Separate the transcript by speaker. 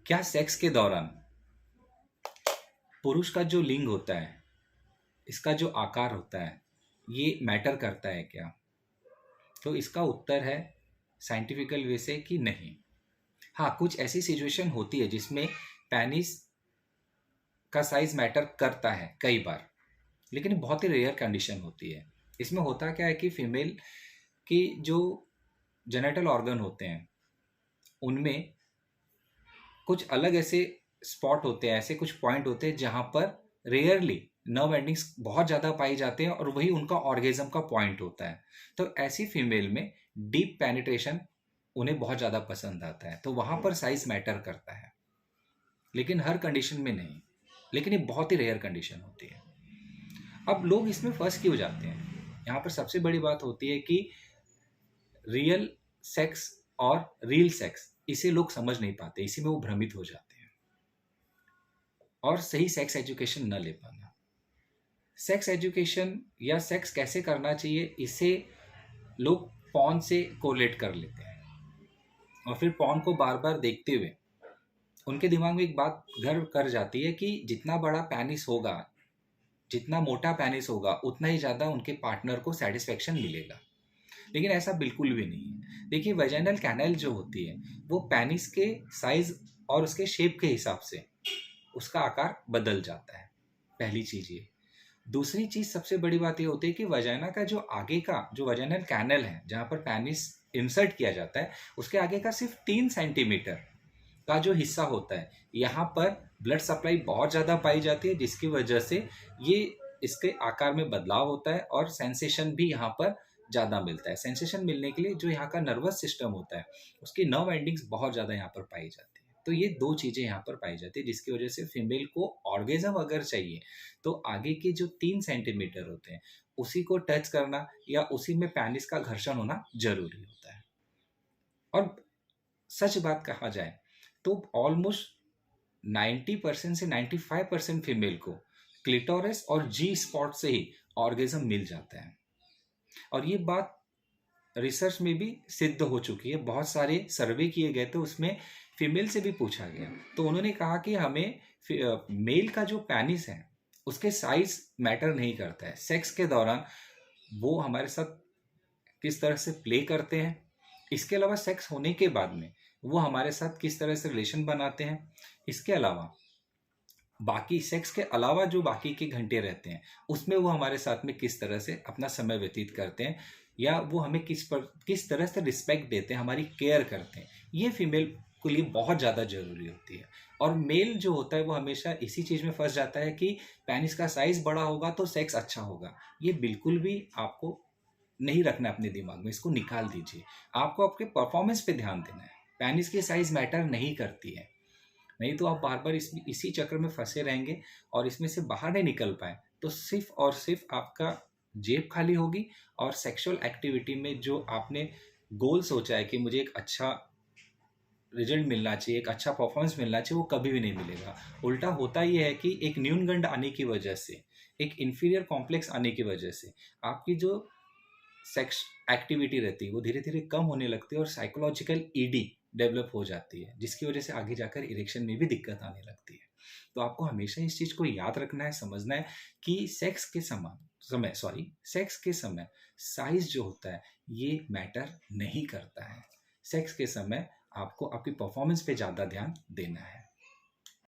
Speaker 1: क्या सेक्स के दौरान पुरुष का जो लिंग होता है, इसका जो आकार होता है, ये मैटर करता है क्या? तो इसका उत्तर है साइंटिफिकल वे से कि नहीं। हाँ, कुछ ऐसी सिचुएशन होती है जिसमें पेनिस का साइज मैटर करता है कई बार, लेकिन बहुत ही रेयर कंडीशन होती है। इसमें होता क्या है कि फीमेल की जो जेनेटल ऑर्गन होते हैं उनमें कुछ अलग ऐसे स्पॉट होते हैं, ऐसे कुछ पॉइंट होते हैं जहां पर रेयरली नर्व एंडिंग्स बहुत ज़्यादा पाई जाते हैं और वही उनका ऑर्गेजम का पॉइंट होता है। तो ऐसी फीमेल में डीप पेनिट्रेशन उन्हें बहुत ज़्यादा पसंद आता है, तो वहां पर साइज मैटर करता है, लेकिन हर कंडीशन में नहीं। लेकिन ये बहुत ही रेयर कंडीशन होती है। अब लोग इसमें फंस क्यों जाते हैं? यहाँ पर सबसे बड़ी बात होती है कि रियल सेक्स और रील सेक्स, इसे लोग समझ नहीं पाते, इसी में वो भ्रमित हो जाते हैं। और सही सेक्स एजुकेशन न ले पाना, सेक्स एजुकेशन या सेक्स कैसे करना चाहिए, इसे लोग पॉर्न से कोलेट कर लेते हैं और फिर पॉर्न को बार बार देखते हुए उनके दिमाग में एक बात घर कर जाती है कि जितना बड़ा पेनिस होगा, जितना मोटा पेनिस होगा, उतना ही ज़्यादा उनके पार्टनर को सेटिस्फेक्शन मिलेगा। लेकिन ऐसा बिल्कुल भी नहीं है। देखिए, वेजाइनल कैनाल जो होती है वो पेनिस के साइज और उसके शेप के हिसाब से उसका आकार बदल जाता है। पहली चीज़ ये। दूसरी चीज़, सबसे बड़ी बात ये होती है कि वजाइना का जो आगे का जो वजाइनल कैनल है, जहाँ पर पेनिस इंसर्ट किया जाता है, उसके आगे का सिर्फ 3 सेंटीमीटर का जो हिस्सा होता है, यहाँ पर ब्लड सप्लाई बहुत ज़्यादा पाई जाती है, जिसकी वजह से ये इसके आकार में बदलाव होता है और सेंसेशन भी यहाँ पर ज़्यादा मिलता है। सेंसेशन मिलने के लिए जो यहाँ का नर्वस सिस्टम होता है, उसकी नर्व एंडिंग्स बहुत ज़्यादा यहाँ पर पाई जाती है। तो ये 2 चीज़ें यहाँ पर पाई जाती है, जिसकी वजह से फीमेल को ऑर्गेज़म अगर चाहिए तो आगे के जो 3 सेंटीमीटर होते हैं उसी को टच करना या उसी में पेनिस का घर्षण होना जरूरी होता है। और सच बात कहा जाए तो ऑलमोस्ट 90% से 95% फीमेल को क्लिटोरिस और जी स्पॉट से ही ऑर्गेजम मिल जाता है। और ये बात रिसर्च में भी सिद्ध हो चुकी है। बहुत सारे सर्वे किए गए थे, उसमें फीमेल से भी पूछा गया, तो उन्होंने कहा कि हमें मेल का जो पेनिस है उसके साइज मैटर नहीं करता है, सेक्स के दौरान वो हमारे साथ किस तरह से प्ले करते हैं, इसके अलावा सेक्स होने के बाद में वो हमारे साथ किस तरह से रिलेशन बनाते हैं, इसके अलावा बाकी सेक्स के अलावा जो बाकी के घंटे रहते हैं उसमें वो हमारे साथ में किस तरह से अपना समय व्यतीत करते हैं, या वो हमें किस तरह से रिस्पेक्ट देते हैं, हमारी केयर करते हैं, ये फीमेल के लिए बहुत ज़्यादा ज़रूरी होती है। और मेल जो होता है वो हमेशा इसी चीज़ में फंस जाता है कि पेनिस का साइज़ बड़ा होगा तो सेक्स अच्छा होगा। ये बिल्कुल भी आपको नहीं रखना अपने दिमाग में, इसको निकाल दीजिए। आपको आपके परफॉर्मेंस पे ध्यान देना है, पेनिस की साइज़ मैटर नहीं करती है। नहीं तो आप बार बार इसी चक्र में फंसे रहेंगे और इसमें से बाहर नहीं निकल पाए तो सिर्फ और सिर्फ आपका जेब खाली होगी, और सेक्सुअल एक्टिविटी में जो आपने गोल सोचा है कि मुझे एक अच्छा रिजल्ट मिलना चाहिए, एक अच्छा परफॉर्मेंस मिलना चाहिए, वो कभी भी नहीं मिलेगा। उल्टा होता ये है कि एक न्यूनगंड आने की वजह से, एक इन्फीरियर कॉम्प्लेक्स आने की वजह से आपकी जो सेक्स एक्टिविटी रहती है वो धीरे धीरे कम होने लगती है और साइकोलॉजिकल ईडी डेवलप हो जाती है, जिसकी वजह से आगे जाकर इरेक्शन में भी दिक्कत आने लगती है। तो आपको हमेशा इस चीज़ को याद रखना है, समझना है कि सेक्स के समय साइज जो होता है ये मैटर नहीं करता है। सेक्स के समय आपको आपकी परफॉर्मेंस पे ज़्यादा ध्यान देना है।